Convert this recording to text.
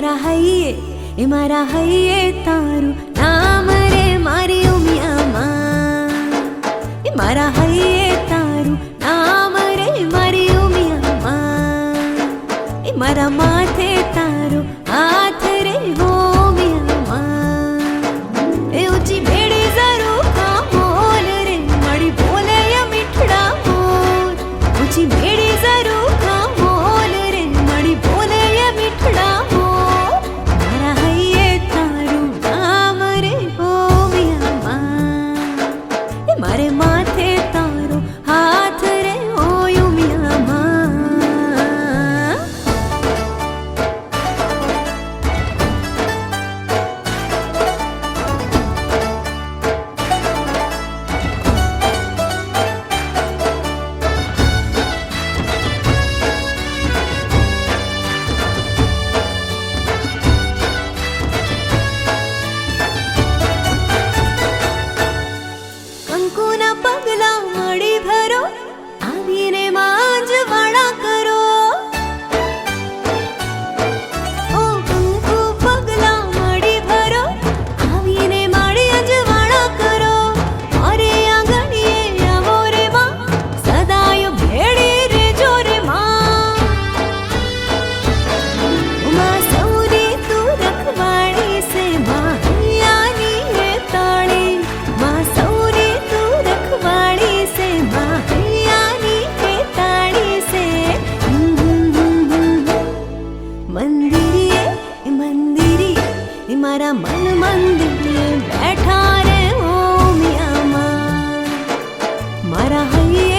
મારા હૈયે તારું નામ રે મારી ઉમિયામાં, એ મારા હૈયે તારું નામ રે મારી ઉમિયામાં, એ મારા માથે તારો હાથ રે હો ઉમિયામાં, એ ઊંચી બેડી જરૂર કામોલ રે મળી બોલે મીઠડા મોર, ઊંચી બેડી જરૂર કામોલ રે મળી બોલે મીઠડા મોર, મારા હૈયે તારું નામ રે હો ઉમિયામાં, એ મારે માથે તારો હાથ રે હો ઉમિયામાં. કંકુના પગલા મળી ભરો, આવીને માંજવાળા કરો, ઓ કંકુ પગલા મળી ભરો, આવીને મારી અંજવાળા કરો, મારે આંગણીએ આવો રે માં, સદાય ભેળી રેજો રે માં, માં સૌરી તું રખવાડી સે માં હૈયાની હે તાળી, માં સૌરી તું રખવાડી સે માં હૈયાની હે તાળી સે. મંદિરીએ મંદિરીએ એ મારા મન મંદિરે બેઠા રે હો ઉમિયામાં, મારા હૈયે